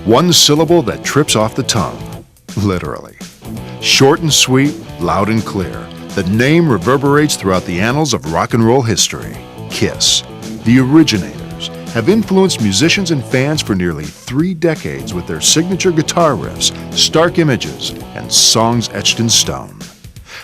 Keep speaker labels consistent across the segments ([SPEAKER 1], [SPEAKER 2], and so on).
[SPEAKER 1] One syllable that trips off the tongue, literally. Short and sweet, loud and clear, the name reverberates throughout the annals of rock and roll history. KISS, the originators, have influenced musicians and fans for nearly 3 decades with their signature guitar riffs, stark images, and songs etched in stone.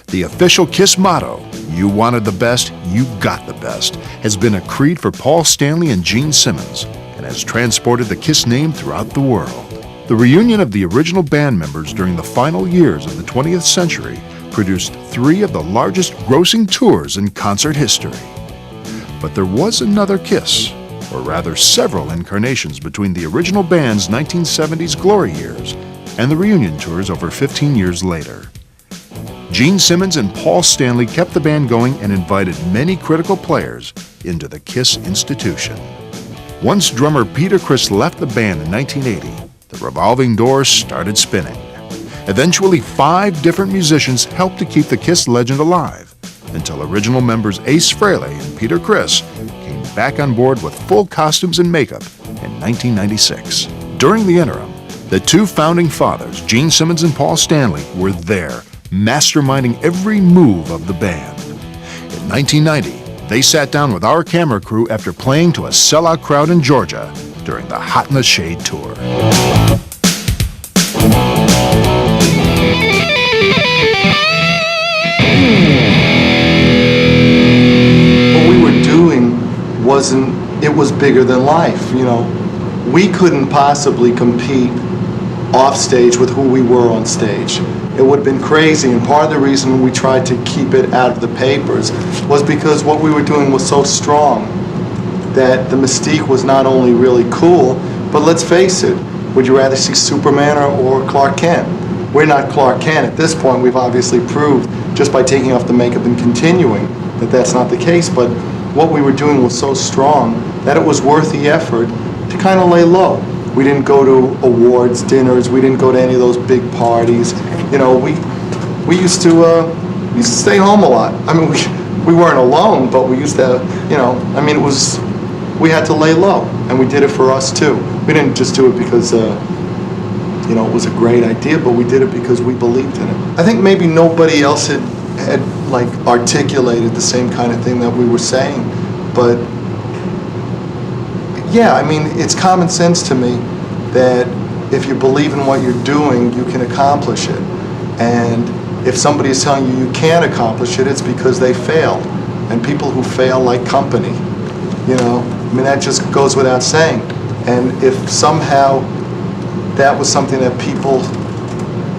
[SPEAKER 1] The official KISS motto, "You wanted the best, you got the best," has been a creed for Paul Stanley and Gene Simmons and has transported the KISS name throughout the world. The reunion of the original band members during the final years of the 20th century produced 3 of the largest grossing tours in concert history. But there was another KISS, or rather several incarnations between the original band's 1970s glory years and the reunion tours over 15 years later. Gene Simmons and Paul Stanley kept the band going and invited many critical players into the KISS institution. Once drummer Peter Criss left the band in 1980, the revolving door started spinning. Eventually, 5 different musicians helped to keep the KISS legend alive, until original members Ace Frehley and Peter Criss came back on board with full costumes and makeup in 1996. During the interim, the 2 founding fathers, Gene Simmons and Paul Stanley, were there, masterminding every move of the band. In 1990, they sat down with our camera crew after playing to a sellout crowd in Georgia during the Hot in the Shade tour.
[SPEAKER 2] What we were doing it was bigger than life, you know. We couldn't possibly compete off stage with who we were on stage. It would have been crazy, and part of the reason we tried to keep it out of the papers was because what we were doing was so strong that the mystique was not only really cool, but let's face it, would you rather see Superman or Clark Kent? We're not Clark Kent. At this point, we've obviously proved, just by taking off the makeup and continuing, that that's not the case, but what we were doing was so strong that it was worth the effort to kind of lay low. We didn't go to awards dinners. We didn't go to any of those big parties. You know, we used to stay home a lot. I mean, we weren't alone, but we used to, you know, I mean, we had to lay low, and we did it for us too. We didn't just do it because, you know, it was a great idea, but we did it because we believed in it. I think maybe nobody else had like articulated the same kind of thing that we were saying, but yeah, I mean, it's common sense to me that if you believe in what you're doing, you can accomplish it. And if somebody is telling you you can't accomplish it, it's because they failed. And people who fail like company, you know, I mean, that just goes without saying. And if somehow that was something that people,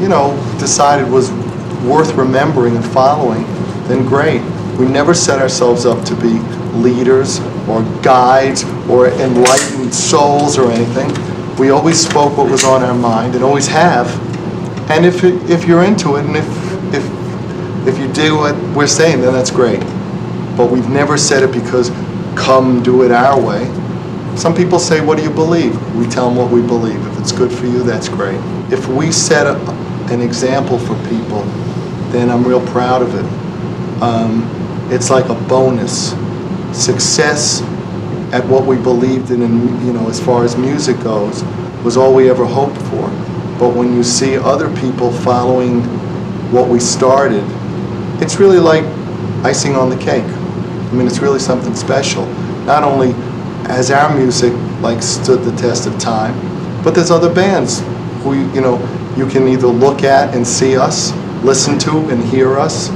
[SPEAKER 2] you know, decided was worth remembering and following, then great. We never set ourselves up to be leaders or guides or enlightened souls or anything. We always spoke what was on our mind and always have. And if you're into it and if you do what we're saying, then that's great. But we've never said it because come do it our way. Some people say, what do you believe? We tell them what we believe. If it's good for you, that's great. If we set an example for people, then I'm real proud of it. It's like a bonus. Success at what we believed in, you know, as far as music goes, was all we ever hoped for. But when you see other people following what we started, it's really like icing on the cake. I mean, it's really something special. Not only has our music like stood the test of time, but there's other bands who, you know, you can either look at and see us, listen to and hear us,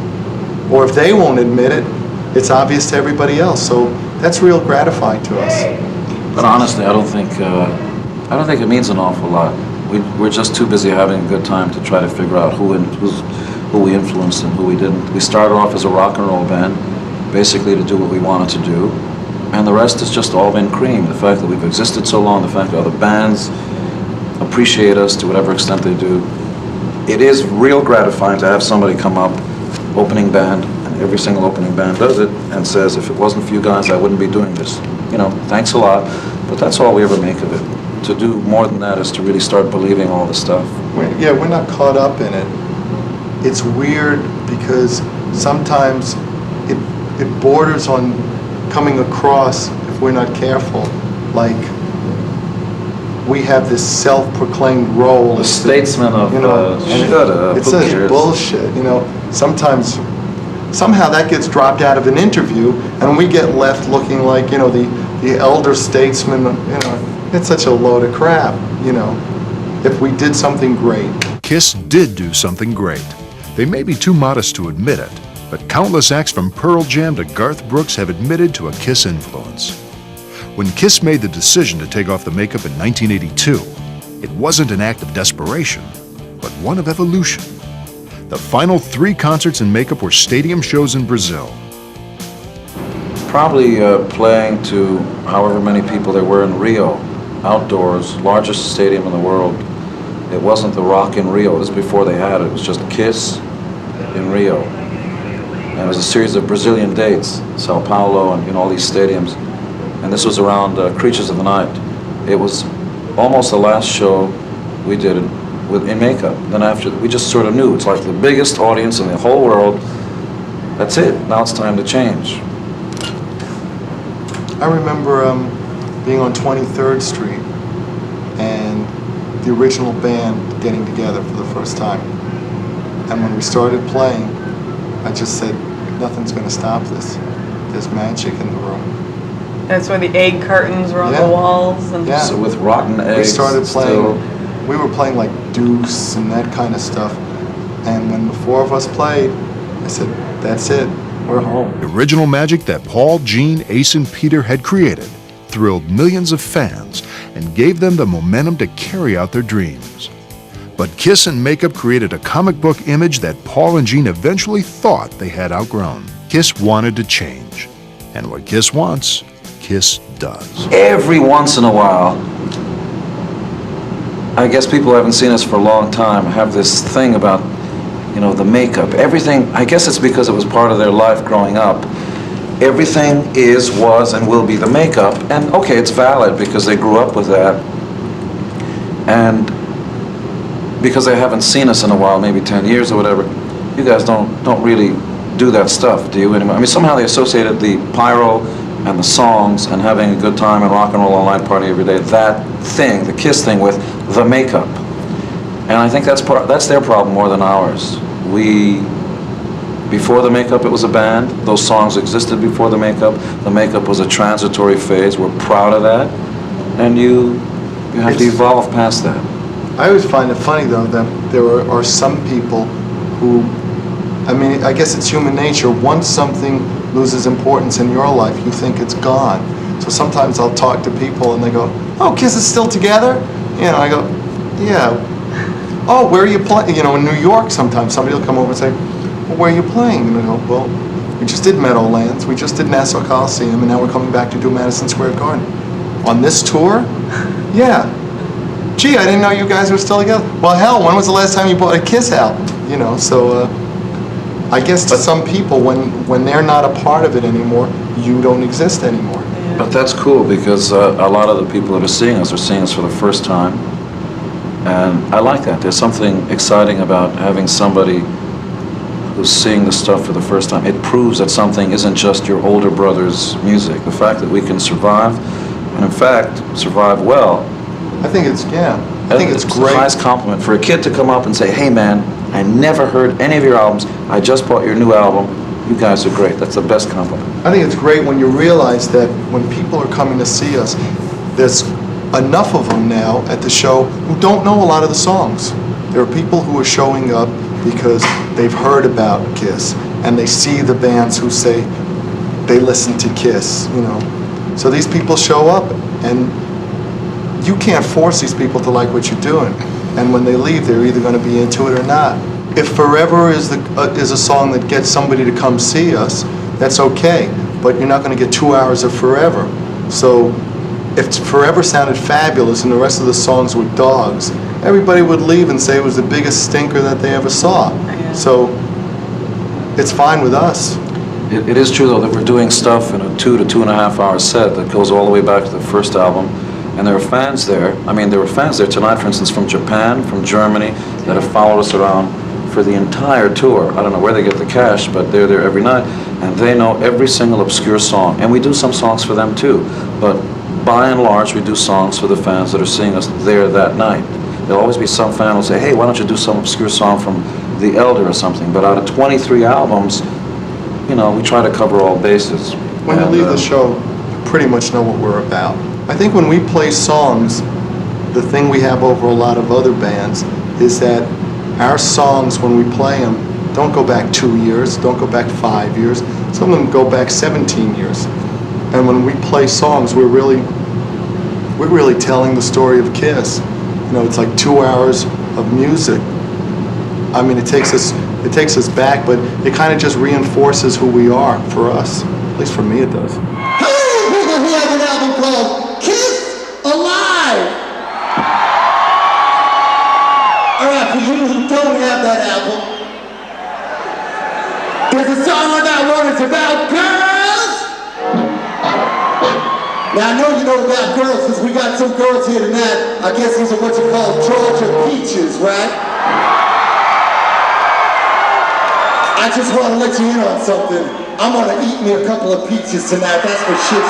[SPEAKER 2] or if they won't admit it, it's obvious to everybody else. So that's real gratifying to us.
[SPEAKER 3] But honestly, I don't think it means an awful lot. We're just too busy having a good time to try to figure out who we influenced and who we didn't. We started off as a rock and roll band, basically to do what we wanted to do, and the rest has just all been cream. The fact that we've existed so long, the fact that other bands appreciate us to whatever extent they do. It is real gratifying to have somebody come up, opening band, and every single opening band does it, and says, if it wasn't for you guys, I wouldn't be doing this. You know, thanks a lot, but that's all we ever make of it. To do more than that is to really start believing all the stuff.
[SPEAKER 2] We're not caught up in it. It's weird because sometimes it borders on coming across, if we're not careful, like we have this self-proclaimed role.
[SPEAKER 3] The statesman of,
[SPEAKER 2] you know,
[SPEAKER 3] shut up,
[SPEAKER 2] it's
[SPEAKER 3] who
[SPEAKER 2] such
[SPEAKER 3] cares?
[SPEAKER 2] bullshit, you know. Sometimes, somehow that gets dropped out of an interview, and we get left looking like, you know, the elder statesman, you know. It's such a load of crap, you know. If we did something great.
[SPEAKER 1] KISS did do something great. They may be too modest to admit it, but countless acts from Pearl Jam to Garth Brooks have admitted to a KISS influence. When KISS made the decision to take off the makeup in 1982, it wasn't an act of desperation, but one of evolution. The final 3 concerts in makeup were stadium shows in Brazil.
[SPEAKER 3] Probably playing to however many people there were in Rio, outdoors, largest stadium in the world. It wasn't the Rock in Rio, this was before they had it. It was just KISS in Rio. And it was a series of Brazilian dates, Sao Paulo and all these stadiums. And this was around Creatures of the Night. It was almost the last show we did in makeup. Then after, we just sort of knew, it's like the biggest audience in the whole world. That's it, now it's time to change.
[SPEAKER 2] I remember being on 23rd Street and the original band getting together for the first time. And when we started playing, I just said, nothing's going to stop this. There's magic in the room.
[SPEAKER 4] That's where the egg cartons were on the walls. And
[SPEAKER 2] Yeah.
[SPEAKER 3] So with rotten eggs.
[SPEAKER 2] We started playing,
[SPEAKER 3] still.
[SPEAKER 2] we were playing like Deuce and that kind of stuff. And when the 4 of us played, I said, that's it, we're home.
[SPEAKER 1] The original magic that Paul, Gene, Ace, and Peter had created thrilled millions of fans and gave them the momentum to carry out their dreams. But KISS and makeup created a comic book image that Paul and Gene eventually thought they had outgrown. KISS wanted to change. And what KISS wants, KISS does.
[SPEAKER 3] Every once in a while, I guess people who haven't seen us for a long time have this thing about, the makeup. Everything, I guess it's because it was part of their life growing up. Everything is, was, and will be the makeup. And okay, it's valid because they grew up with that. And because they haven't seen us in a while, maybe 10 years or whatever, you guys don't really do that stuff, do you anymore? I mean, somehow they associated the pyro and the songs and having a good time and rock and roll all night party every day, that thing, the KISS thing, with the makeup. And I think that's their problem more than ours. Before the makeup, it was a band. Those songs existed before the makeup. The makeup was a transitory phase. We're proud of that. And you have to evolve past that.
[SPEAKER 2] I always find it funny, though, that there are some people who, I mean, I guess it's human nature. Once something loses importance in your life, you think it's gone. So sometimes I'll talk to people and they go, oh, KISS is still together? I go, yeah. Oh, where are you playing? In New York sometimes somebody will come over and say, well, where are you playing? And I go, well, we just did Meadowlands, we just did Nassau Coliseum, and now we're coming back to do Madison Square Garden. On this tour? Yeah. Gee, I didn't know you guys were still together. Well, hell, when was the last time you bought a KISS album? So I guess to some people, when they're not a part of it anymore, you don't exist anymore.
[SPEAKER 3] But that's cool because a lot of the people that are seeing us for the first time. And I like that. There's something exciting about having somebody who's seeing the stuff for the first time. It proves that something isn't just your older brother's music. The fact that we can survive, and in fact, survive well.
[SPEAKER 2] I think it's great.
[SPEAKER 3] It's the highest compliment for a kid to come up and say, hey man, I never heard any of your albums. I just bought your new album. You guys are great. That's the best compliment.
[SPEAKER 2] I think it's great when you realize that when people are coming to see us, there's enough of them now at the show who don't know a lot of the songs. There are people who are showing up because they've heard about KISS and they see the bands who say they listen to KISS, So these people show up and you can't force these people to like what you're doing. And when they leave, they're either going to be into it or not. If Forever is a song that gets somebody to come see us, that's okay. But you're not going to get 2 hours of Forever. So if Forever sounded fabulous and the rest of the songs were dogs, everybody would leave and say it was the biggest stinker that they ever saw. So it's fine with us.
[SPEAKER 3] It is true, though, that we're doing stuff in a 2 to 2.5 hour set that goes all the way back to the first album. And there are fans there. I mean, there were fans there tonight, for instance, from Japan, from Germany, that have followed us around for the entire tour. I don't know where they get the cash, but they're there every night. And they know every single obscure song. And we do some songs for them, too. But by and large, we do songs for the fans that are seeing us there that night. There'll always be some fan who'll say, hey, why don't you do some obscure song from The Elder or something? But out of 23 albums, you know, we try to cover all bases.
[SPEAKER 2] When you leave the show, you pretty much know what we're about. I think when we play songs, the thing we have over a lot of other bands is that our songs, when we play them, don't go back 2 years, don't go back 5 years. Some of them go back 17 years. And when we play songs, we're really telling the story of KISS. You know, it's like 2 hours of music. I mean, it takes us back, but it kind of just reinforces who we are for us. At least for me, it does.
[SPEAKER 5] Hey, people who have an album called Kiss Alive! All right, for you who don't have that album, there's a song on that one. It's about girls. Now, I know you know about girls because we got some girls here tonight. I guess these are what you call Georgia peaches, right? I just want to let you in on something. I'm going to eat me a couple of peaches tonight. That's for shit.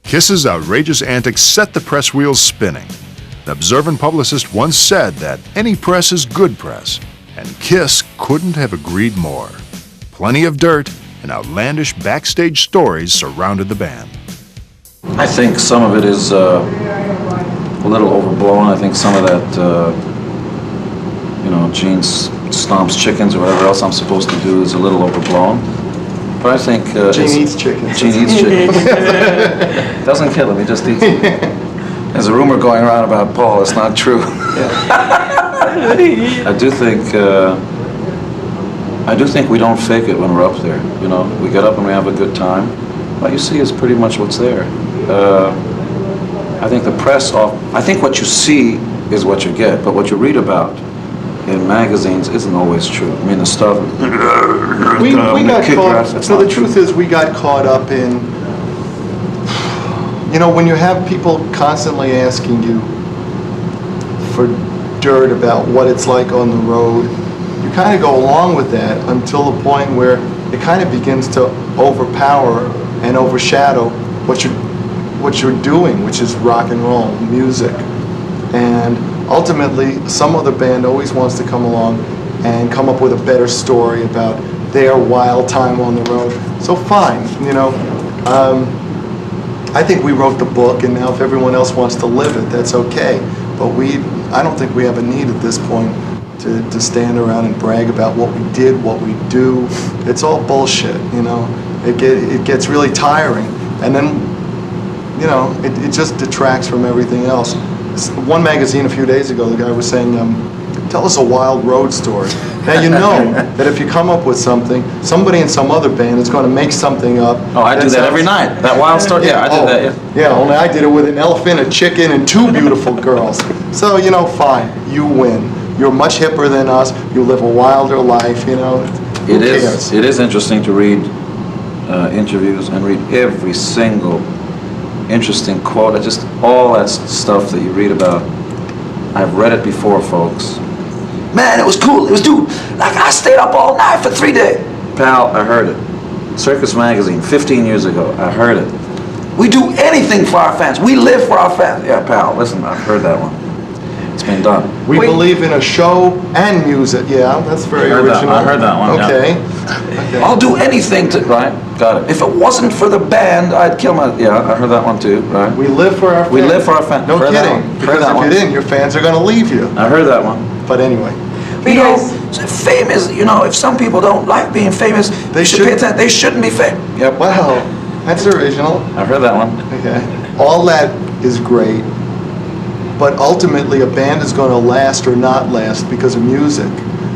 [SPEAKER 1] KISS's outrageous antics set the press wheels spinning. An observant publicist once said that any press is good press, and KISS couldn't have agreed more. Plenty of dirt and outlandish backstage stories surrounded the band.
[SPEAKER 3] I think some of it is a little overblown. I think some of that, you know, Gene stomps chickens or whatever else I'm supposed to do is a little overblown. But I think
[SPEAKER 2] Gene eats chickens.
[SPEAKER 3] Gene eats chickens. Doesn't kill him, he just eats them. There's a rumor going around about Paul. It's not true. I do think we don't fake it when we're up there. You know, we get up and we have a good time. What you see is pretty much what's there. I think the press I think what you see is what you get, but what you read about in magazines isn't always true. I mean, the stuff.
[SPEAKER 2] We got caught. So the truth is, we got caught up in. You know, when you have people constantly asking you for dirt about what it's like on the road, you kind of go along with that until the point where it kind of begins to overpower and overshadow what you're doing, which is rock and roll music. And ultimately, some other band always wants to come along and come up with a better story about their wild time on the road. So fine, you know. I think we wrote the book, and now if everyone else wants to live it, that's okay. But I don't think we have a need at this point to stand around and brag about what we did, what we do. It's all bullshit, you know. It gets really tiring, and then, you know, it just detracts from everything else. One magazine a few days ago, the guy was saying, tell us a wild road story. Now you know that if you come up with something, somebody in some other band is going to make something up.
[SPEAKER 3] Oh, I do that every night. That wild story, yeah, I did that.
[SPEAKER 2] Yeah, only I did it with an elephant, a chicken, and 2 beautiful girls. So, you know, fine, you win. You're much hipper than us. You live a wilder life, you know. Who cares?
[SPEAKER 3] It is interesting to read interviews and read every single interesting quote. All that stuff that you read about, I've read it before, folks. Man, it was cool. It was, dude, like I stayed up all night for 3 days. Pal, I heard it. Circus Magazine, 15 years ago, I heard it. We do anything for our fans. We live for our fans. Yeah, pal, listen, I've heard that one. It's been done.
[SPEAKER 2] We believe in a show and music. Yeah, that's very original.
[SPEAKER 3] I heard that one.
[SPEAKER 2] Okay.
[SPEAKER 3] Yeah.
[SPEAKER 2] Okay.
[SPEAKER 3] I'll do anything to, right? Got it. If it wasn't for the band, I'd kill my, yeah, I heard that one too, right?
[SPEAKER 2] We live for our fans.
[SPEAKER 3] We live for our fans.
[SPEAKER 2] No
[SPEAKER 3] Heard
[SPEAKER 2] kidding. Because if you didn't, your fans are going to leave you.
[SPEAKER 3] I heard that one.
[SPEAKER 2] But anyway.
[SPEAKER 3] You know, famous, you know, if some people don't like being famous, they should pay attention. They shouldn't be famous. Yep.
[SPEAKER 2] Wow, that's original.
[SPEAKER 3] I heard that one.
[SPEAKER 2] Okay. All that is great, but ultimately a band is going to last or not last because of music.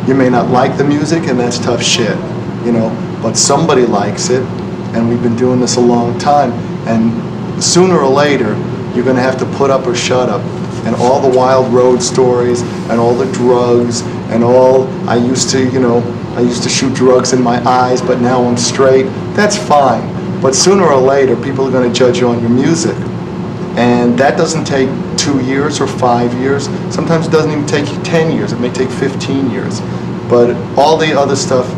[SPEAKER 2] You may not like the music, and that's tough shit, you know, but somebody likes it, and we've been doing this a long time, and sooner or later, you're going to have to put up or shut up. And all the wild road stories, and all the drugs, and all, I used to shoot drugs in my eyes, but now I'm straight. That's fine. But sooner or later, people are going to judge you on your music. And that doesn't take 2 years or 5 years. Sometimes it doesn't even take you 10 years. It may take 15 years. But all the other stuff,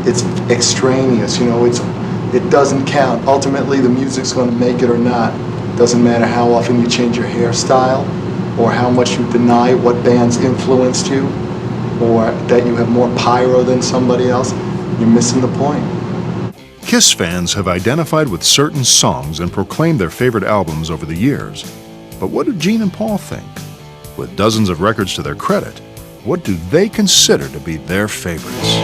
[SPEAKER 2] it's extraneous. You know, it doesn't count. Ultimately, the music's going to make it or not. Doesn't matter how often you change your hairstyle, or how much you deny what bands influenced you, or that you have more pyro than somebody else. You're missing the point.
[SPEAKER 1] KISS fans have identified with certain songs and proclaimed their favorite albums over the years. But what do Gene and Paul think? With dozens of records to their credit, what do they consider to be their favorites?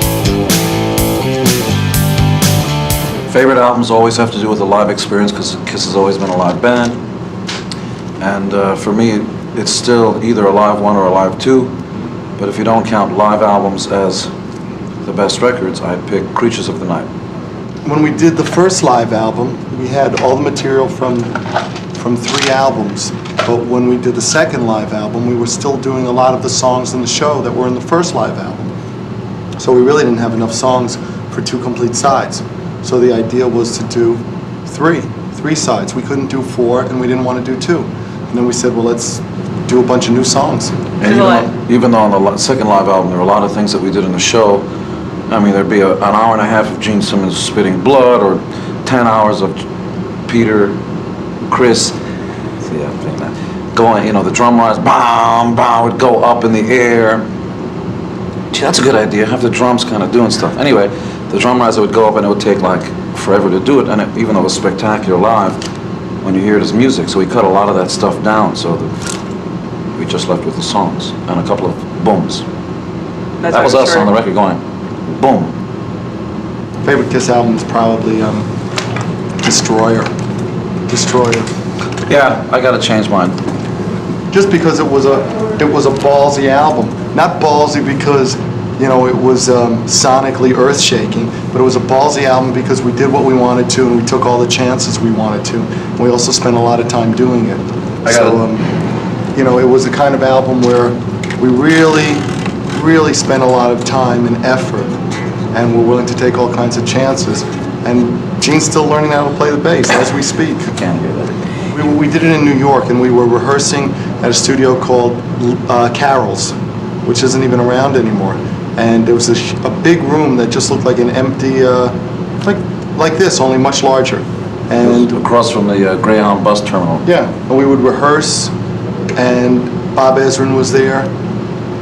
[SPEAKER 3] Favorite albums always have to do with the live experience, because KISS has always been a live band. And for me, it's still either a live one or a live two. But if you don't count live albums as the best records, I'd pick Creatures of the Night.
[SPEAKER 2] When we did the first live album, we had all the material from 3 albums. But when we did the second live album, we were still doing a lot of the songs in the show that were in the first live album. So we really didn't have enough songs for 2 complete sides. So the idea was to do 3 sides. We couldn't do 4, and we didn't want to do 2. And then we said, well, let's do a bunch of new songs.
[SPEAKER 3] And even though on the second live album there were a lot of things that we did in the show, I mean, there'd be an hour and a half of Gene Simmons spitting blood, or 10 hours of Peter, Chris, going, the drum lines, bam, bam, would go up in the air. Gee, that's a good idea, have the drums kind of doing stuff. Anyway, the drum lines would go up, and it would take like forever to do it, and even though it was spectacular live, when you hear it as music, so we cut a lot of that stuff down, so that we just left with the songs and a couple of booms. That was us on the record going, boom.
[SPEAKER 2] Favorite KISS album is probably Destroyer.
[SPEAKER 3] Yeah, I gotta change mine.
[SPEAKER 2] Just because it was a ballsy album. Not ballsy because it was sonically earth-shaking, but it was a ballsy album because we did what we wanted to, and we took all the chances we wanted to. And we also spent a lot of time doing it. It was the kind of album where we really spent a lot of time and effort, and we're willing to take all kinds of chances. And Gene's still learning how to play the bass as we speak.
[SPEAKER 3] I can't hear that.
[SPEAKER 2] We did it in New York, and we were rehearsing at a studio called Carol's, which isn't even around anymore. And there was a big room that just looked like an empty, like this, only much larger. And
[SPEAKER 3] across from the Greyhound bus terminal.
[SPEAKER 2] Yeah, and we would rehearse, and Bob Ezrin was there.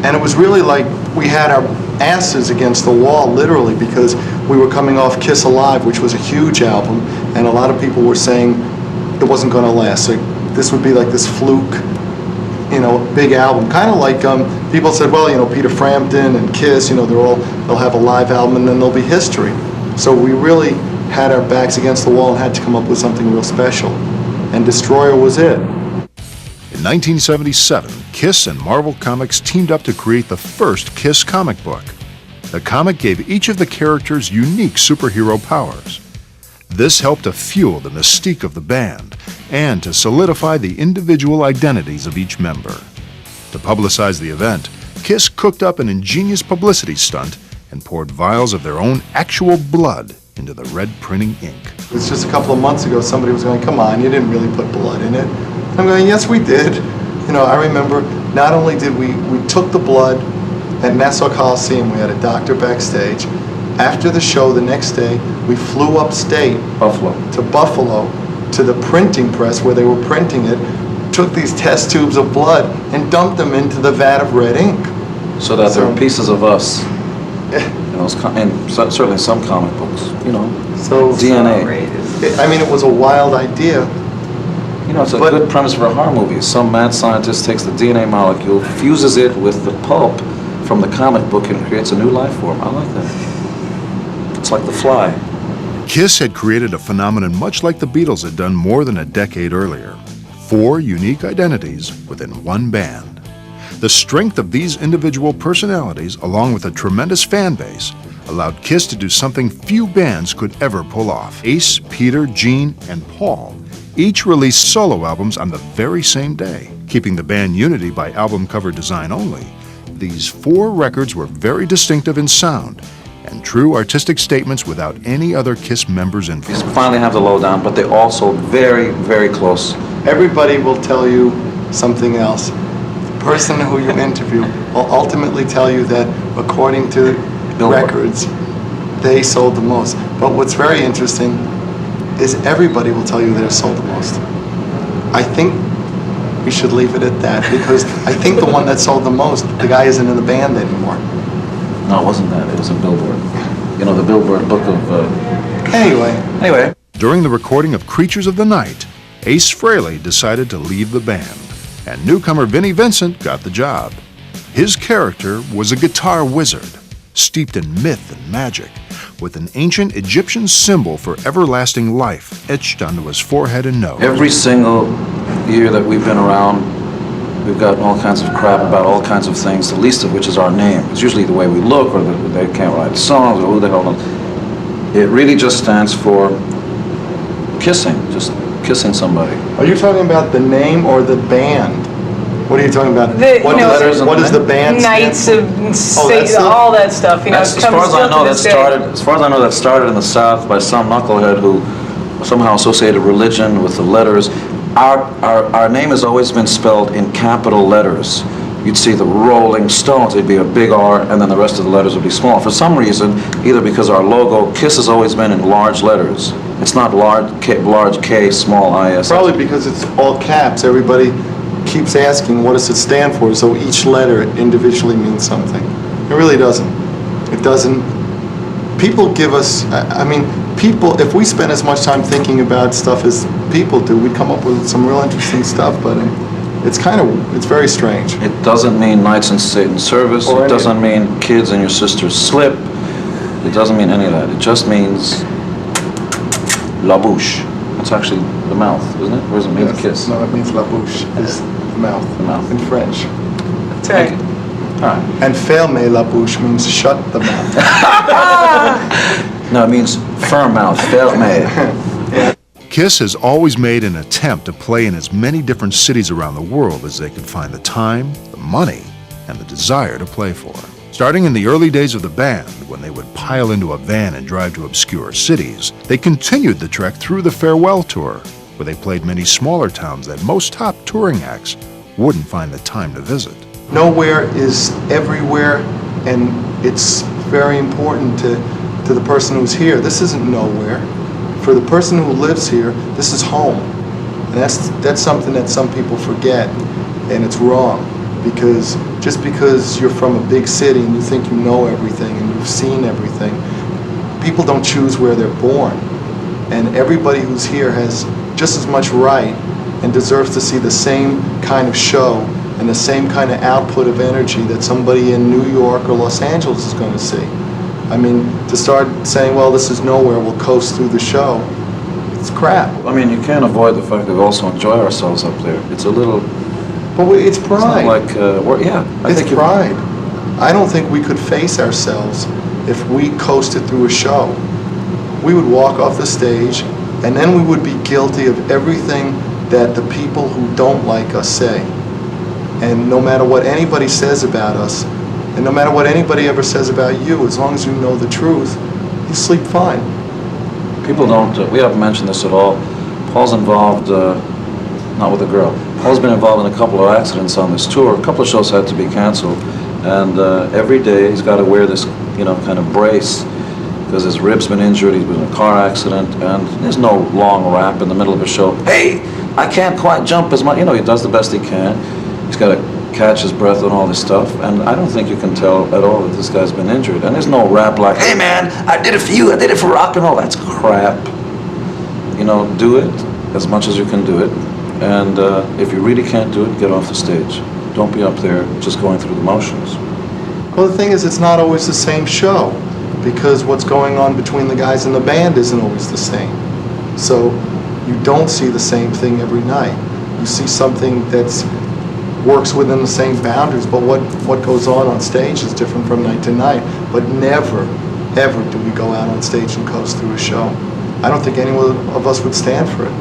[SPEAKER 2] And it was really like we had our asses against the wall, literally, because we were coming off Kiss Alive, which was a huge album, and a lot of people were saying it wasn't going to last. Like, this would be like this fluke, big album. Kind of like people said, well, Peter Frampton and Kiss, they'll have a live album, and then there'll be history. So we really had our backs against the wall and had to come up with something real special. And Destroyer was it.
[SPEAKER 1] In 1977, KISS and Marvel Comics teamed up to create the first KISS comic book. The comic gave each of the characters unique superhero powers. This helped to fuel the mystique of the band and to solidify the individual identities of each member. To publicize the event, KISS cooked up an ingenious publicity stunt and poured vials of their own actual blood into the red printing ink.
[SPEAKER 2] It was just a couple of months ago, somebody was going, come on, you didn't really put blood in it. I'm going, yes, we did. I remember not only did we took the blood at Nassau Coliseum, we had a doctor backstage. After the show, the next day, we flew upstate to Buffalo to the printing press where they were printing it, took these test tubes of blood and dumped them into the vat of red ink.
[SPEAKER 3] So that there are pieces of us and certainly some comic books,
[SPEAKER 2] So
[SPEAKER 3] DNA.
[SPEAKER 2] It was a wild idea.
[SPEAKER 3] It's a good premise for a horror movie. Some mad scientist takes the DNA molecule, fuses it with the pulp from the comic book, and creates a new life form. I like that. It's like The Fly.
[SPEAKER 1] KISS had created a phenomenon much like the Beatles had done more than a decade earlier. 4 unique identities within one band. The strength of these individual personalities, along with a tremendous fan base, allowed KISS to do something few bands could ever pull off. Ace, Peter, Gene, and Paul each released solo albums on the very same day, keeping the band unity by album cover design only. These 4 records were very distinctive in sound and true artistic statements without any other KISS members' influence.
[SPEAKER 3] We finally have the lowdown, but they're also very, very close.
[SPEAKER 2] Everybody will tell you something else. The person who you interview will ultimately tell you that according to records, they sold the most. But what's very interesting is everybody will tell you they're sold the most. I think we should leave it at that, because I think the one that sold the most, the guy isn't in the band anymore.
[SPEAKER 3] No, it wasn't that. It was a Billboard. You know, the Billboard book of...
[SPEAKER 2] Anyway.
[SPEAKER 1] During the recording of Creatures of the Night, Ace Frehley decided to leave the band, and newcomer Vinnie Vincent got the job. His character was a guitar wizard, steeped in myth and magic, with an ancient Egyptian symbol for everlasting life etched onto his forehead and nose.
[SPEAKER 3] Every single year that we've been around, we've gotten all kinds of crap about all kinds of things, the least of which is our name. It's usually the way we look, or they can't write songs, or who the hell knows. It really just stands for kissing, just kissing somebody.
[SPEAKER 2] Are you talking about the name or the band? What are you talking about? What is the band?
[SPEAKER 4] Knights of all that stuff. You know,
[SPEAKER 3] as far as I know, that started in the South by some knucklehead who somehow associated religion with the letters. Our name has always been spelled in capital letters. You'd see the Rolling Stones, it'd be a big R, and then the rest of the letters would be small. For some reason, either because our logo, KISS, has always been in large letters. It's not large K, small I-S.
[SPEAKER 2] Probably because it's all caps. Everybody keeps asking, what does it stand for? So each letter individually means something. It really doesn't. It doesn't. People give us, I mean, people, if we spend as much time thinking about stuff as people do, we'd come up with some real interesting stuff, but it's very strange.
[SPEAKER 3] It doesn't mean Knights in Satan's Service. It doesn't mean kids in your sister's slip. It doesn't mean any of that. It just means la bouche. It's actually the mouth, isn't it? Or does it mean the kiss?
[SPEAKER 2] No, it means la bouche, is the mouth.
[SPEAKER 3] The mouth.
[SPEAKER 2] In French.
[SPEAKER 4] That's right.
[SPEAKER 3] All right.
[SPEAKER 2] And fermer la bouche means shut the mouth.
[SPEAKER 3] No, it means firm mouth, fermer.
[SPEAKER 2] Yeah.
[SPEAKER 1] KISS has always made an attempt to play in as many different cities around the world as they could find the time, the money, and the desire to play for. Starting in the early days of the band, when they would pile into a van and drive to obscure cities, they continued the trek through the farewell tour, where they played many smaller towns that most top touring acts wouldn't find the time to visit.
[SPEAKER 2] Nowhere is everywhere, and it's very important to the person who's here. This isn't nowhere. For the person who lives here, this is home. And that's something that some people forget, and it's wrong. Because just because you're from a big city and you think you know everything and you've seen everything, people don't choose where they're born. And everybody who's here has just as much right and deserves to see the same kind of show and the same kind of output of energy that somebody in New York or Los Angeles is going to see. I mean, to start saying, well, this is nowhere, we'll coast through the show, it's crap.
[SPEAKER 3] I mean, you can't avoid the fact that we also enjoy ourselves up there. It's a little...
[SPEAKER 2] But it's pride.
[SPEAKER 3] It's not like,
[SPEAKER 2] it's pride. I don't think we could face ourselves if we coasted through a show. We would walk off the stage, and then we would be guilty of everything that the people who don't like us say. And no matter what anybody says about us, and no matter what anybody ever says about you, as long as you know the truth, you sleep fine.
[SPEAKER 3] People don't, we haven't mentioned this at all. Paul's involved, not with a girl. Paul's been involved in a couple of accidents on this tour. A couple of shows had to be canceled. And every day he's got to wear this, kind of brace because his rib's been injured. He's been in a car accident, and there's no long rap in the middle of a show. Hey, I can't quite jump as much. He does the best he can. He's got to catch his breath and all this stuff. And I don't think you can tell at all that this guy's been injured. And there's no rap like, hey man, I did it for you. I did it for rock and roll. That's crap. Do it as much as you can do it. And if you really can't do it, get off the stage. Don't be up there just going through the motions.
[SPEAKER 2] Well, the thing is, it's not always the same show, because what's going on between the guys in the band isn't always the same. So you don't see the same thing every night. You see something that's works within the same boundaries, but what goes on stage is different from night to night. But never, ever do we go out on stage and coast through a show. I don't think any of us would stand for it.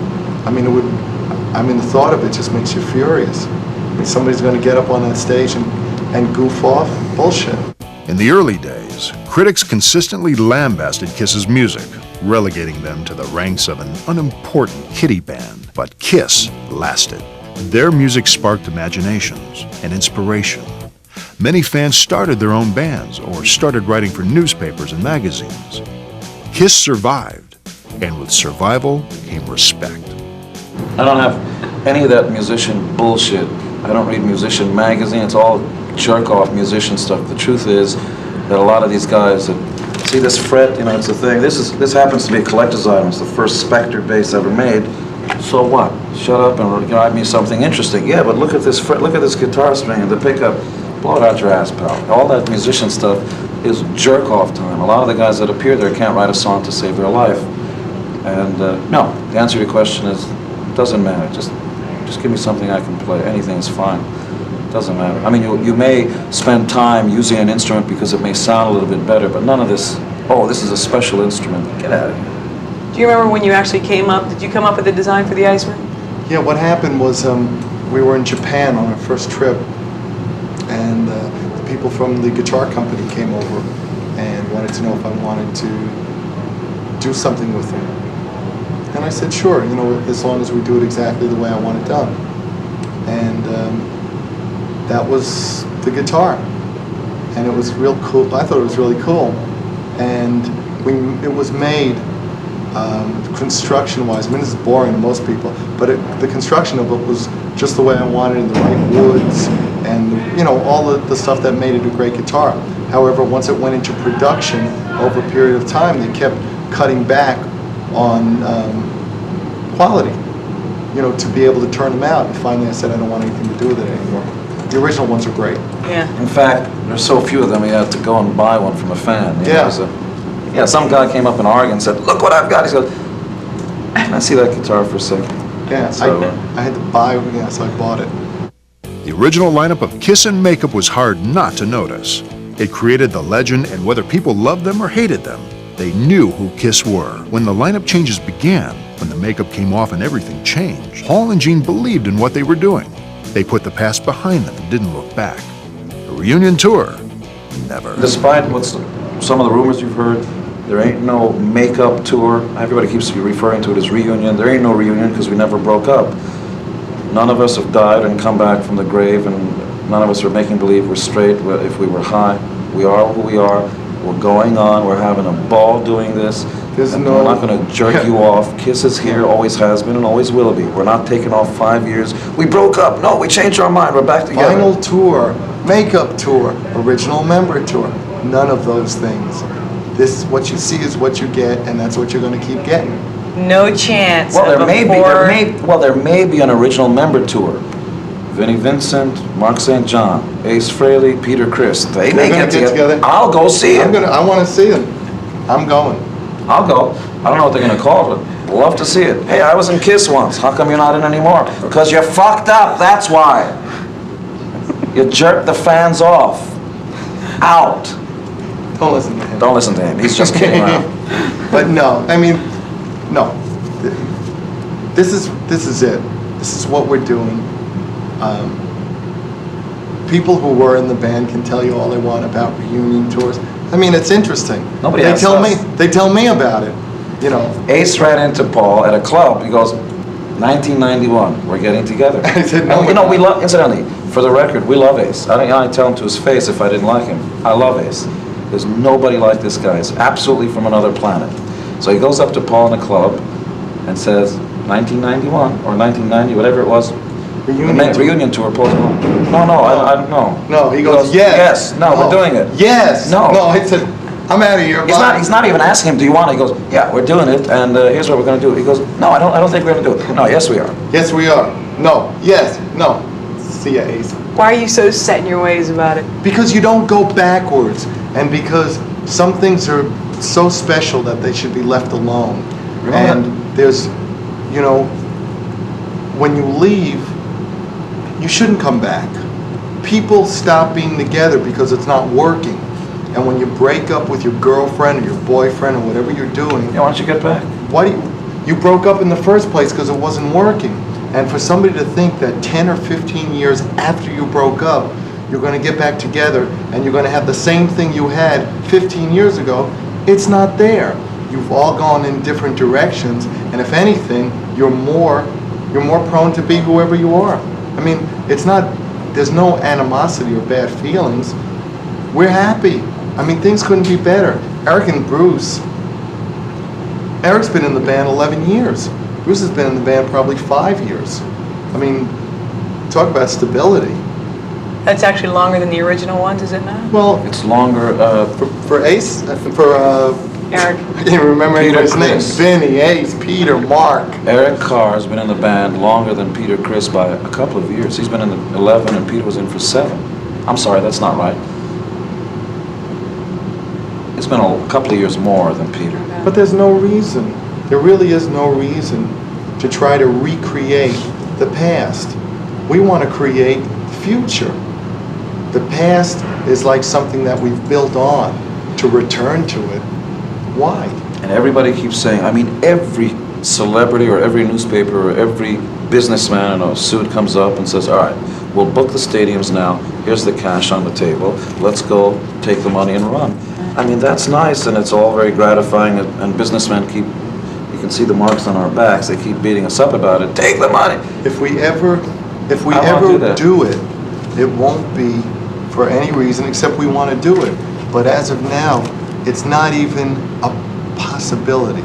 [SPEAKER 2] I mean, the thought of it just makes you furious. I mean, somebody's going to get up on that stage and goof off. Bullshit.
[SPEAKER 1] In the early days, critics consistently lambasted KISS's music, relegating them to the ranks of an unimportant kiddie band. But KISS lasted. Their music sparked imaginations and inspiration. Many fans started their own bands or started writing for newspapers and magazines. KISS survived, And with survival came respect.
[SPEAKER 3] I don't have any of that musician bullshit. I don't read musician magazine. It's all jerk-off musician stuff. The truth is that a lot of these guys that see this fret, you know, it's a thing. This happens to be a collector's item. It's the first Spectre bass ever made. So what? Shut up and guide me something interesting. Yeah, but look at this fret. Look at this guitar string and the pickup. Blow it out your ass, pal. All that musician stuff is jerk-off time. A lot of the guys that appear there can't write a song to save their life. And no, the answer to your question is, it doesn't matter. Just give me something I can play. Anything is fine. It doesn't matter. I mean, you may spend time using an instrument because it may sound a little bit better, but none of this, oh, this is a special instrument. Get out of here.
[SPEAKER 4] Do you remember when you actually came up? Did you come up with the design for the Iceman?
[SPEAKER 2] Yeah, what happened was we were in Japan on our first trip, and the people from the guitar company came over and wanted to know if I wanted to do something with them. And I said, sure, you know, as long as we do it exactly the way I want it done. And that was the guitar. And it was real cool. I thought it was really cool. And it was made construction-wise. I mean, this is boring to most people, but the construction of it was just the way I wanted, in the right woods, and you know, all the stuff that made it a great guitar. However, once it went into production, over a period of time, they kept cutting back on quality, you know, to be able to turn them out. And finally I said I don't want anything to do with it anymore. The original ones are great.
[SPEAKER 4] Yeah.
[SPEAKER 3] In fact, there's so few of them, you have to go and buy one from a fan. You
[SPEAKER 2] Yeah.
[SPEAKER 3] know, yeah, some guy came up in Oregon and said, look what I've got. He goes, can I see that guitar for a second?
[SPEAKER 2] Yeah,
[SPEAKER 3] So,
[SPEAKER 2] I had to buy it, yeah, so I bought it.
[SPEAKER 1] The original lineup of KISS and Makeup was hard not to notice. It created the legend, and whether people loved them or hated them, they knew who KISS were. When the lineup changes began, when the makeup came off and everything changed, Paul and Gene believed in what they were doing. They put the past behind them and didn't look back. The reunion tour? Never.
[SPEAKER 3] despite some of the rumors you've heard, there ain't no makeup tour. Everybody keeps referring to it as reunion. There ain't no reunion because we never broke up. None of us have died and come back from the grave, and none of us are making believe we're straight if we were high. We are who we are. We're going on. We're having a ball doing this. We're not going to jerk you off. KISS is here, always has been, and always will be. We're not taking off 5 years. We broke up. No, we changed our mind. We're back together.
[SPEAKER 2] Final tour, makeup tour, original member tour. None of those things. This, what you see is what you get, and that's what you're going to keep getting.
[SPEAKER 4] No chance.
[SPEAKER 3] Well,
[SPEAKER 4] of
[SPEAKER 3] there may be an original member tour. Vinnie Vincent, Mark St. John, Ace Frehley, Peter Criss. They may get together. I'll go see it.
[SPEAKER 2] I want to see them. I'm going.
[SPEAKER 3] I'll go. I don't know what they're going to call it. Love to see it. Hey, I was in KISS once. How come you're not in anymore? Because you're fucked up. That's why. You jerked the fans off. Out.
[SPEAKER 2] Don't listen to him.
[SPEAKER 3] Don't listen to him. He's just kidding around.
[SPEAKER 2] But no, I mean, no. This is it. This is what we're doing. People who were in the band can tell you all they want about reunion tours. I mean, it's interesting.
[SPEAKER 3] Nobody
[SPEAKER 2] they
[SPEAKER 3] asks
[SPEAKER 2] tell
[SPEAKER 3] us.
[SPEAKER 2] me. They tell me about it. You know.
[SPEAKER 3] Ace ran into Paul at a club. He goes, 1991, we're getting together.
[SPEAKER 2] I said, no.
[SPEAKER 3] And, you know, we love, incidentally, for the record, we love Ace. I tell him to his face if I didn't like him. I love Ace. There's nobody like this guy. He's absolutely from another planet. So he goes up to Paul in a club and says, 1991 or 1990, whatever it was, reunion tour. Paul, no, no.
[SPEAKER 2] No, he goes, yes.
[SPEAKER 3] Yes, no, we're doing it.
[SPEAKER 2] Yes.
[SPEAKER 3] No.
[SPEAKER 2] No, I said, I'm out of here.
[SPEAKER 3] He's not even asking him, do you want it? He goes, yeah, we're doing it, and here's what we're going to do. He goes, no, I don't think we're going to do it. No, yes, we are.
[SPEAKER 2] Yes, we are. No. Yes. No. See ya, Ace.
[SPEAKER 4] Why are you so set in your ways about it?
[SPEAKER 2] Because you don't go backwards, and because some things are so special that they should be left alone. And there's, you know, when you leave, you shouldn't come back. People stop being together because it's not working. And when you break up with your girlfriend or your boyfriend or whatever you're doing,
[SPEAKER 3] Yeah, why don't you get back?
[SPEAKER 2] why do you broke up in the first place because it wasn't working. And for somebody to think that 10 or 15 years after you broke up, you're going to get back together and you're going to have the same thing you had 15 years ago, it's not there. You've all gone in different directions, and if anything, you're more prone to be whoever you are. I mean, it's not, there's no animosity or bad feelings. We're happy. I mean, things couldn't be better. Eric and Bruce, Eric's been in the band 11 years. Bruce has been in the band probably 5 years. I mean, talk about stability.
[SPEAKER 4] That's actually longer than the original ones, is it not?
[SPEAKER 2] Well,
[SPEAKER 3] It's longer.
[SPEAKER 2] for Ace,
[SPEAKER 4] Eric.
[SPEAKER 2] I can't remember
[SPEAKER 3] Peter
[SPEAKER 2] anybody's name.
[SPEAKER 3] Criss.
[SPEAKER 2] Vinny, Ace, Peter, Mark.
[SPEAKER 3] Eric Carr has been in the band longer than Peter Criss by a couple of years. He's been in the 11 and Peter was in for 7. I'm sorry, that's not right. It's been a couple of years more than Peter.
[SPEAKER 2] But there's no reason, there really is no reason to try to recreate the past. We want to create the future. The past is like something that we've built on. To return to it, why?
[SPEAKER 3] And everybody keeps saying, I mean, every celebrity or every newspaper or every businessman in a suit comes up and says, all right, we'll book the stadiums now. Here's the cash on the table. Let's go take the money and run. I mean, that's nice and it's all very gratifying, and businessmen keep, you can see the marks on our backs, they keep beating us up about it. Take the money!
[SPEAKER 2] If we ever
[SPEAKER 3] that.
[SPEAKER 2] do it, it won't be for any reason except we want to do it. But as of now, it's not even a possibility.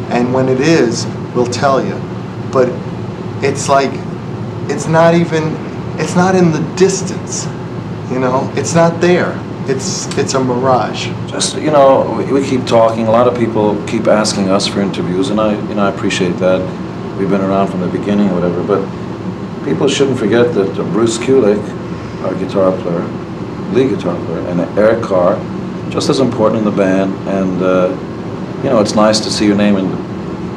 [SPEAKER 2] And when it is, we'll tell you. But it's like, it's not in the distance, you know? It's not there. It's a mirage.
[SPEAKER 3] Just, you know, we keep talking, a lot of people keep asking us for interviews, and I appreciate that. We've been around from the beginning or whatever, but people shouldn't forget that Bruce Kulick, our guitar player, lead guitar player, and Eric Carr, just as important in the band, and you know, it's nice to see your name in the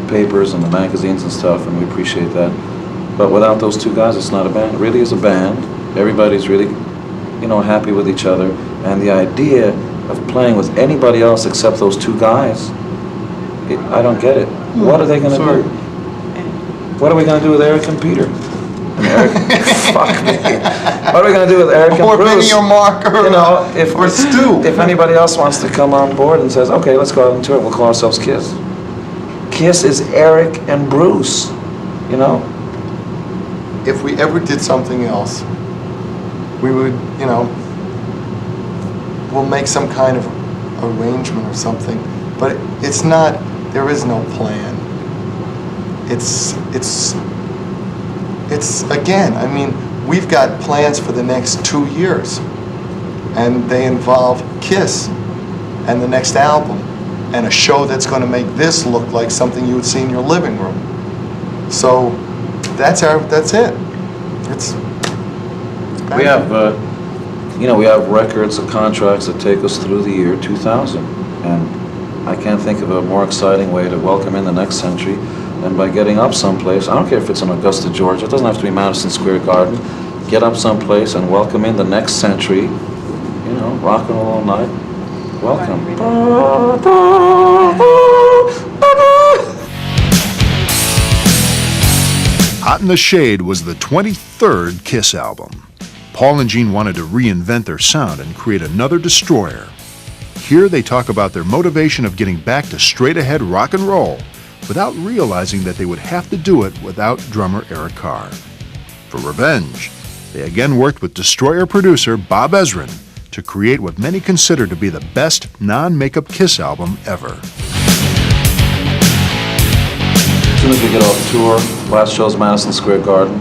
[SPEAKER 3] papers and the magazines and stuff, and we appreciate that. But without those two guys, it's not a band. It really is a band. Everybody's really, you know, happy with each other, and the idea of playing with anybody else except those two guys, I don't get it. What are they going to do? What are we going to do with Eric and Peter? And Eric, fuck me. What are we going to do with Eric and
[SPEAKER 2] Or
[SPEAKER 3] Bruce?
[SPEAKER 2] Vinny or Mark or,
[SPEAKER 3] You know,
[SPEAKER 2] or Stu.
[SPEAKER 3] If anybody else wants to come on board and says, okay, let's go out and tour, we'll call ourselves KISS. KISS is Eric and Bruce, you know?
[SPEAKER 2] If we ever did something else, we would, you know, we'll make some kind of arrangement or something. But it's not, there is no plan. It's again, I mean, we've got plans for the next 2 years. And they involve KISS and the next album and a show that's going to make this look like something you would see in your living room. So that's it.
[SPEAKER 3] We have, you know, we have records and contracts that take us through the year 2000. And I can't think of a more exciting way to welcome in the next century than by getting up someplace. I don't care if it's in Augusta, Georgia. It doesn't have to be Madison Square Garden. Get up someplace and welcome in the next century. You know, rock and roll all night. Welcome.
[SPEAKER 1] Hot in the Shade was the 23rd KISS album. Paul and Gene wanted to reinvent their sound and create another Destroyer. Here they talk about their motivation of getting back to straight-ahead rock and roll without realizing that they would have to do it without drummer Eric Carr. For Revenge, they again worked with Destroyer producer Bob Ezrin to create what many consider to be the best non-makeup KISS album ever.
[SPEAKER 3] As soon as we get off tour, last show's Madison Square Garden,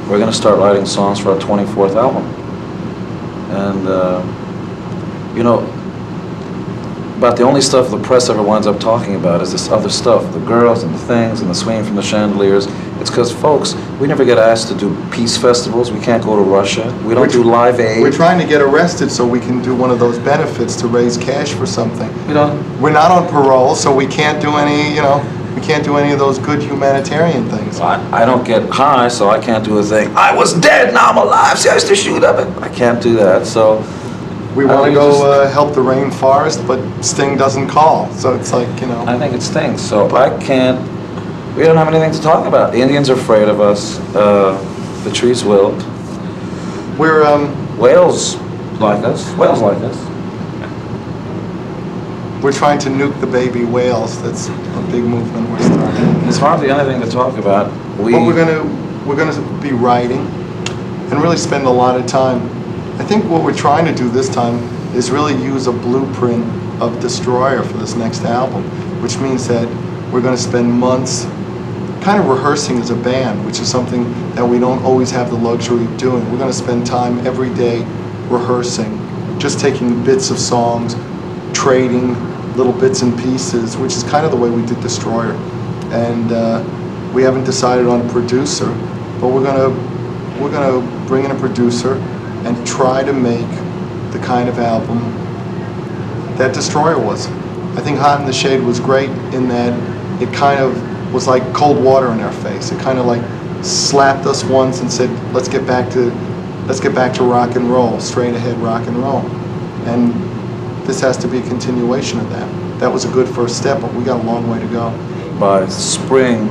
[SPEAKER 3] we're going to start writing songs for our 24th album. And, you know, about the only stuff the press ever winds up talking about is this other stuff, the girls and the things and the swinging from the chandeliers. It's because, folks, we never get asked to do peace festivals. We can't go to Russia. We don't do Live Aid.
[SPEAKER 2] We're trying to get arrested so we can do one of those benefits to raise cash for something.
[SPEAKER 3] You know,
[SPEAKER 2] We're not on parole, so we can't do any, you know, we can't do any of those good humanitarian things.
[SPEAKER 3] I don't get high, so I can't do a thing. I was dead, now I'm alive. See, I used to shoot up it. I can't do that, so.
[SPEAKER 2] We want to go help the rainforest, but Sting doesn't call, so it's like, you know.
[SPEAKER 3] I think it stinks, so I can't. We don't have anything to talk about. The Indians are afraid of us. The trees wilt.
[SPEAKER 2] We're,
[SPEAKER 3] Whales like us. Whales like us.
[SPEAKER 2] we're trying to nuke the baby whales. That's a big movement we're starting.
[SPEAKER 3] There's hardly anything to talk about.
[SPEAKER 2] But we're gonna be writing and really spend a lot of time. I think what we're trying to do this time is really use a blueprint of Destroyer for this next album. which means that we're going to spend months kind of rehearsing as a band, which is something that we don't always have the luxury of doing. We're going to spend time every day rehearsing, just taking bits of songs, trading little bits and pieces, which is kind of the way we did Destroyer. And we haven't decided on a producer, but we're gonna bring in a producer and try to make the kind of album that Destroyer was. I think Hot in the Shade was great in that it kind of was like cold water in our face. It kind of like slapped us once and said, let's get back to rock and roll, straight ahead rock and roll. And this has to be a continuation of that. That was a good first step, but we got a long way to go.
[SPEAKER 3] By spring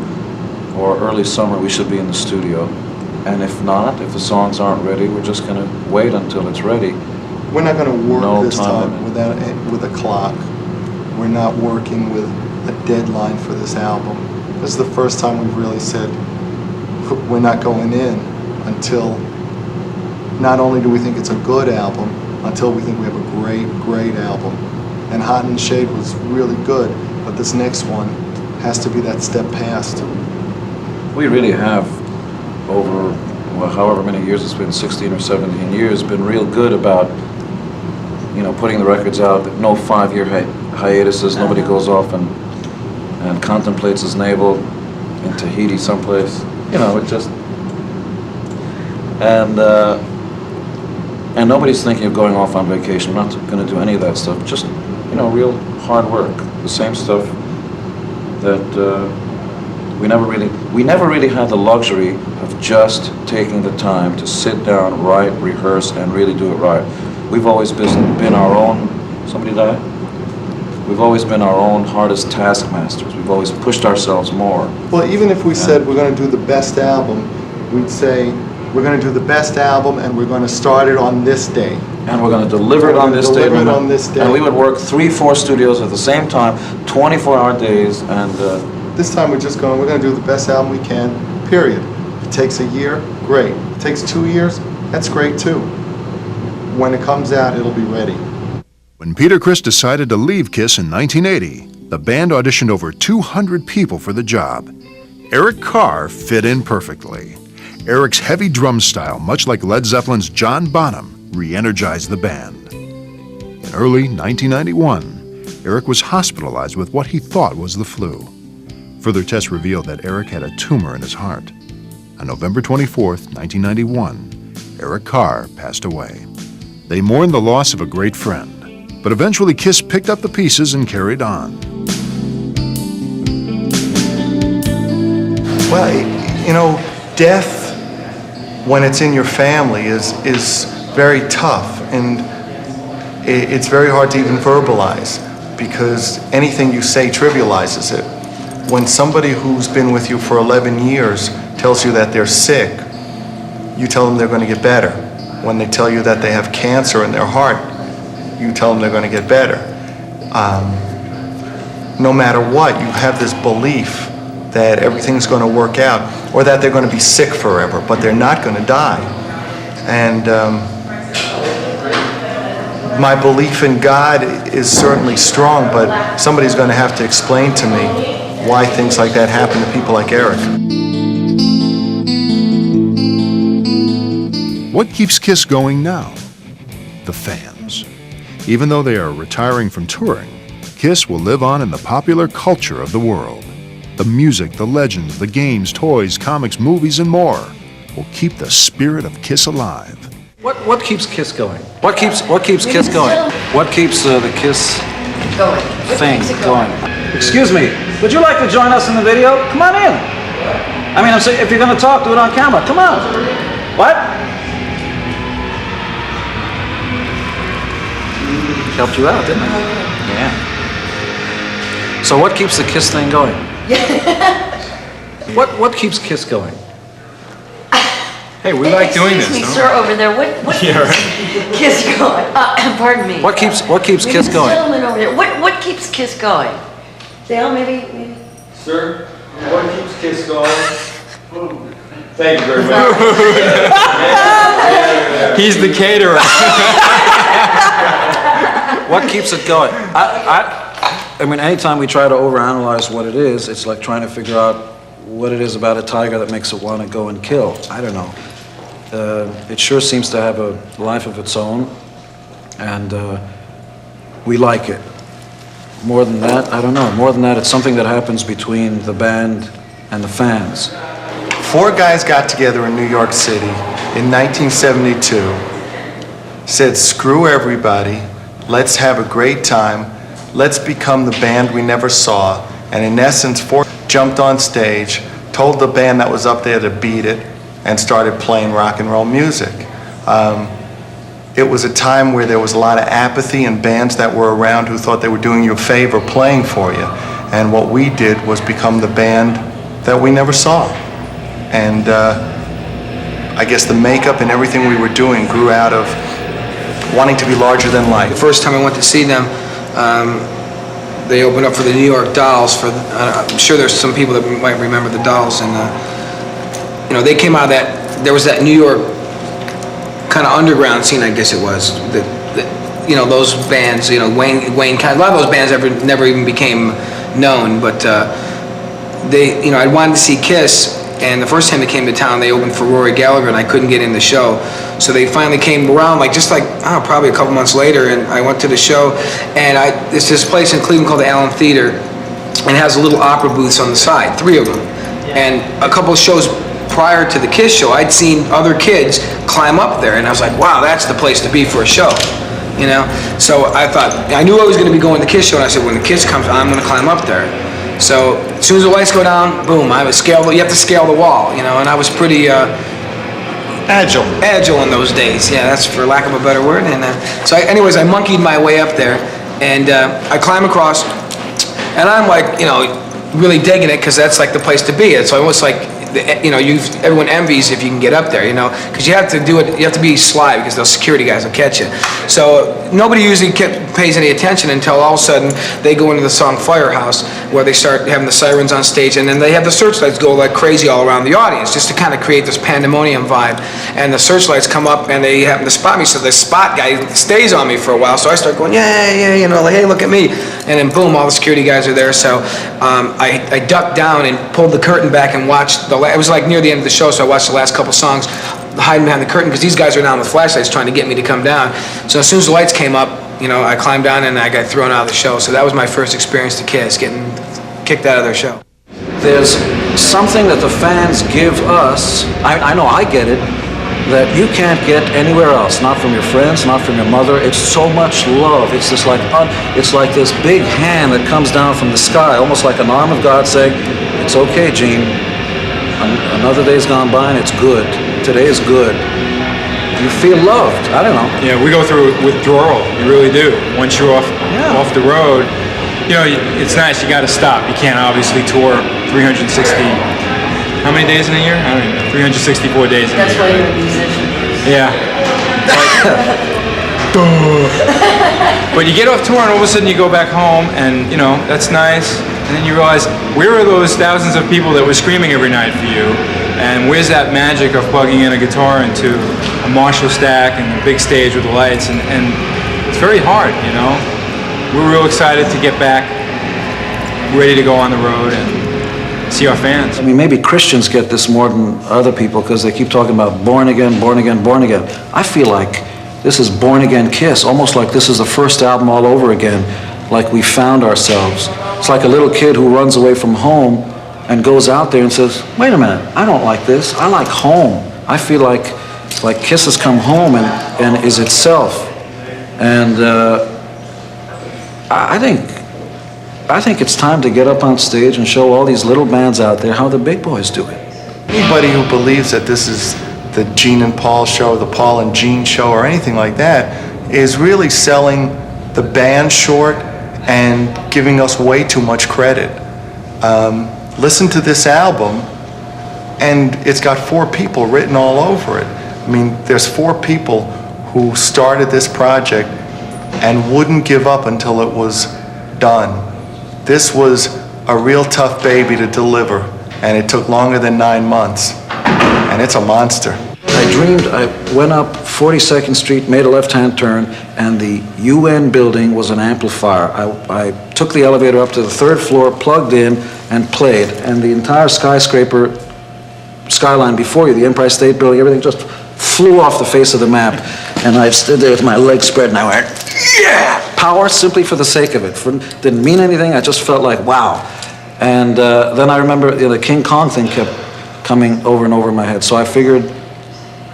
[SPEAKER 3] or early summer, we should be in the studio. And if not, if the songs aren't ready, we're just going to wait until it's ready.
[SPEAKER 2] We're not going to work this time
[SPEAKER 3] limit.
[SPEAKER 2] with a clock. We're not working with a deadline for this album. This is the first time we've really said we're not going in until not only do we think it's a good album, until we think we have a great album. And Hot in the Shade was really good, but this next one has to be that step past.
[SPEAKER 3] We really have, over well, however many years it's been, 16 or 17 years, been real good about, you know, putting the records out. No 5-year hiatuses. Nobody goes off and contemplates his navel in Tahiti someplace. You know, it just and nobody's thinking of going off on vacation. We're not going to do any of that stuff. Just, you know, real hard work. The same stuff that we never really had the luxury of just taking the time to sit down, write, rehearse, and really do it right. We've always been our own. Somebody died? We've always been our own hardest taskmasters. We've always pushed ourselves more.
[SPEAKER 2] Well, even if we said we're going to do the best album, we'd say we're going to do the best album and we're going to start it on this day.
[SPEAKER 3] And we're going to deliver it on this day. And we would work 3-4 studios at the same time, 24-hour days, and
[SPEAKER 2] this time we're just going, we're going to do the best album we can, period. If it takes a year, great. If it takes 2 years, that's great too. When it comes out, it'll be ready.
[SPEAKER 1] When Peter Criss decided to leave KISS in 1980, the band auditioned over 200 people for the job. Eric Carr fit in perfectly. Eric's heavy drum style, much like Led Zeppelin's John Bonham, re-energized the band. In early 1991, Eric was hospitalized with what he thought was the flu. Further tests revealed that Eric had a tumor in his heart. On November 24, 1991, Eric Carr passed away. They mourned the loss of a great friend, but eventually KISS picked up the pieces and carried on.
[SPEAKER 2] Well, you know, death, when it's in your family, is very tough, and it's very hard to even verbalize, because anything you say trivializes it. When somebody who's been with you for 11 years tells you that they're sick, you tell them they're going to get better. When they tell you that they have cancer in their heart, you tell them they're going to get better. No matter what, you have this belief that everything's going to work out, or that they're going to be sick forever, but they're not going to die. And my belief in God is certainly strong, but somebody's going to have to explain to me why things like that happen to people like Eric.
[SPEAKER 1] What keeps KISS going now? The fans. Even though they are retiring from touring, KISS will live on in the popular culture of the world. The music, the legends, the games, toys, comics, movies, and more will keep the spirit of KISS alive.
[SPEAKER 3] What keeps KISS going? What keeps KISS going? What keeps the KISS thing going? Excuse me, would you like to join us in the video? Come on in. I mean, I'm saying, if you're going to talk, do it on camera. Come on. What? Helped you out, didn't it? Yeah. So what keeps the KISS thing going? What keeps KISS going?
[SPEAKER 6] Hey, we like doing this,
[SPEAKER 7] Excuse me,
[SPEAKER 6] don't
[SPEAKER 7] sir, over there. What
[SPEAKER 6] Yeah,
[SPEAKER 7] keeps KISS going? Pardon me.
[SPEAKER 3] What keeps KISS going?
[SPEAKER 7] Gentleman over there. What keeps KISS going? Dale, maybe.
[SPEAKER 8] Sir, what keeps KISS going? Thank you very much.
[SPEAKER 6] He's the caterer.
[SPEAKER 3] What keeps it going? I mean, anytime we try to overanalyze what it is, it's like trying to figure out what it is about a tiger that makes it want to go and kill. I don't know. It sure seems to have a life of its own, and we like it. More than that, I don't know. More than that, it's something that happens between the band and the fans.
[SPEAKER 2] 4 guys got together in New York City in 1972, said, screw everybody, let's have a great time, let's become the band we never saw. And in essence, 4 jumped on stage, told the band that was up there to beat it, and started playing rock and roll music. It was a time where there was a lot of apathy and bands that were around who thought they were doing you a favor playing for you. And what we did was become the band that we never saw. And I guess the makeup and everything we were doing grew out of wanting to be larger than life.
[SPEAKER 9] The first time I went to see them, they opened up for the New York Dolls. I'm sure there's some people that might remember the Dolls, and you know, they came out of that. There was that New York kind of underground scene, I guess it was. You know, those bands. You know, Wayne. A lot of those bands never even became known. But you know, I wanted to see KISS. And the first time they came to town, they opened for Rory Gallagher, and I couldn't get in the show. So they finally came around, probably a couple months later, and I went to the show. And it's this place in Cleveland called the Allen Theater, and it has a little opera booths on the side, 3 of them. And a couple of shows prior to the KISS show, I'd seen other kids climb up there, and I was like, wow, that's the place to be for a show. You know? So I thought, I knew I was going to be going to the KISS show, and I said, when the KISS comes, I'm going to climb up there. So as soon as the lights go down, boom, you have to scale the wall, you know, and I was pretty agile in those days. Yeah, that's for lack of a better word. And so anyways, I monkeyed my way up there, and I climb across, and I'm like, you know, really digging it, because that's like the place to be. It's almost like, you know, everyone envies if you can get up there, you know, because you have to do it, you have to be sly, because those security guys will catch you. So nobody usually pays any attention until all of a sudden they go into the song Firehouse, where they start having the sirens on stage, and then they have the searchlights go like crazy all around the audience, just to kind of create this pandemonium vibe. And the searchlights come up, and they happen to spot me, so the spot guy stays on me for a while, so I start going, yeah, you know, like, hey, look at me. And then boom, all the security guys are there. So I ducked down and pulled the curtain back and watched it was like near the end of the show, so I watched the last couple songs hiding behind the curtain, because these guys are down with flashlights trying to get me to come down. So as soon as the lights came up, you know, I climbed down and I got thrown out of the show. So that was my first experience to KISS, getting kicked out of their show.
[SPEAKER 3] There's something that the fans give us, I know I get it, that you can't get anywhere else, not from your friends, not from your mother. It's so much love. It's just like, it's like this big hand that comes down from the sky, almost like an arm of God saying, it's okay, Gene. Another day's gone by and it's good. Today is good. You feel loved. I don't know.
[SPEAKER 6] Yeah, we go through withdrawal. You really do. Once you're off the road, you know, it's nice. You got to stop. You can't obviously tour 360. How many days in a year? I don't know. 364 days in a year.
[SPEAKER 7] That's why you're a musician.
[SPEAKER 6] Yeah. But you get off tour and all of a sudden you go back home, and you know, that's nice. And then you realize, where are those thousands of people that were screaming every night for you? And where's that magic of plugging in a guitar into a Marshall stack and a big stage with the lights? And it's very hard, you know? We're real excited to get back, ready to go on the road and see our fans.
[SPEAKER 3] I mean, maybe Christians get this more than other people, because they keep talking about born again, born again, born again. I feel like this is born again KISS, almost like this is the first album all over again, like we found ourselves. It's like a little kid who runs away from home and goes out there and says, wait a minute, I don't like this, I like home. I feel like KISS has come home and is itself. And I think it's time to get up on stage and show all these little bands out there how the big boys do it.
[SPEAKER 2] Anybody who believes that this is the Gene and Paul show, the Paul and Gene show, or anything like that, is really selling the band short and giving us way too much credit. Listen to this album, and it's got 4 people written all over it. I mean, there's 4 people who started this project and wouldn't give up until it was done. This was a real tough baby to deliver, and it took longer than 9 months, and it's a monster.
[SPEAKER 3] I dreamed I went up 42nd Street, made a left-hand turn, and the UN building was an amplifier. I took the elevator up to the 3rd floor, plugged in, and played. And the entire skyscraper, skyline before you, the Empire State Building, everything just flew off the face of the map. And I stood there with my legs spread, and I went, yeah! Power simply for the sake of it. Didn't mean anything, I just felt like, wow. And then I remember the King Kong thing kept coming over and over in my head. So I figured,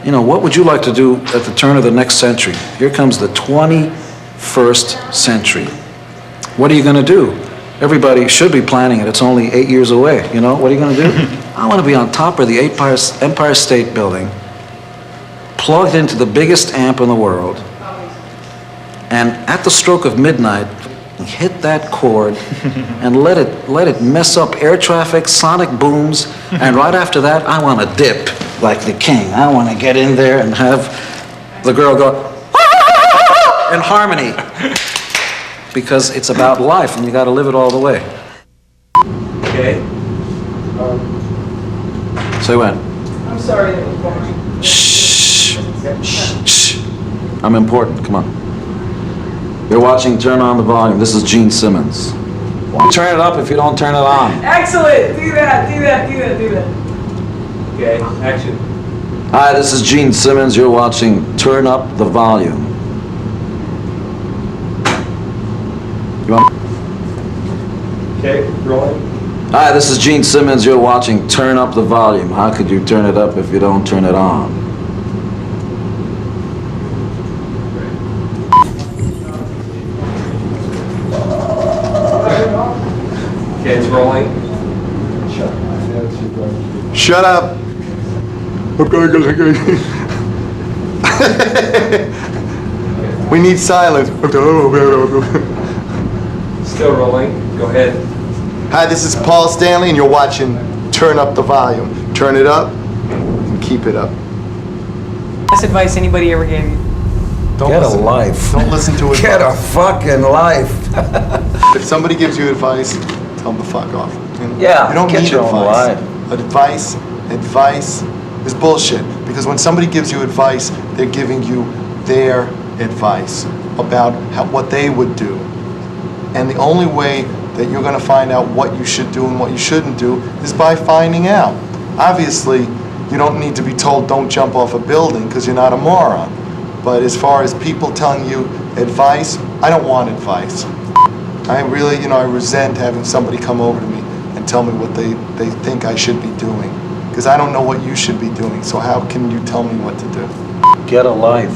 [SPEAKER 3] what would you like to do at the turn of the next century? Here comes the 21st century. What are you going to do? Everybody should be planning it. It's only 8 years away. What are you going to do? I want to be on top of the Empire State Building, plugged into the biggest amp in the world, and at the stroke of midnight, hit that chord and let it mess up air traffic, sonic booms, and right after that, I want to dip like the king. I want to get in there and have the girl go in harmony, because it's about life and you got to live it all the way.
[SPEAKER 8] Okay.
[SPEAKER 3] Say when.
[SPEAKER 4] I'm sorry.
[SPEAKER 3] Shh. Shh. I'm important. Come on. You're watching Turn On the Volume. This is Gene Simmons. Won't turn it up if you don't turn it on.
[SPEAKER 4] Excellent. Do that. Do that. Do that. Do that.
[SPEAKER 8] Okay, action.
[SPEAKER 3] Hi, this is Gene Simmons. You're watching Turn Up the Volume. You want?
[SPEAKER 8] Okay, rolling.
[SPEAKER 3] Hi, this is Gene Simmons. You're watching Turn Up the Volume. How could you turn it up if you don't turn it on?
[SPEAKER 8] Okay, it's rolling.
[SPEAKER 2] Shut up. We need silence.
[SPEAKER 8] Still rolling. Go ahead.
[SPEAKER 2] Hi, this is Paul Stanley, and you're watching Turn Up the Volume. Turn it up and keep it up.
[SPEAKER 4] Best advice anybody ever gave you?
[SPEAKER 3] Get a life.
[SPEAKER 2] Don't listen to it.
[SPEAKER 3] Get a fucking life.
[SPEAKER 2] If somebody gives you advice, tell them to fuck off.
[SPEAKER 3] Yeah,
[SPEAKER 2] you don't
[SPEAKER 3] get
[SPEAKER 2] need
[SPEAKER 3] your own
[SPEAKER 2] advice. Advice is bullshit. Because when somebody gives you advice, they're giving you their advice about what they would do. And the only way that you're going to find out what you should do and what you shouldn't do is by finding out. Obviously, you don't need to be told don't jump off a building because you're not a moron. But as far as people telling you advice, I don't want advice. I really, I resent having somebody come over to me and tell me what they think I should be doing. Because I don't know what you should be doing, so how can you tell me what to do?
[SPEAKER 3] Get a life.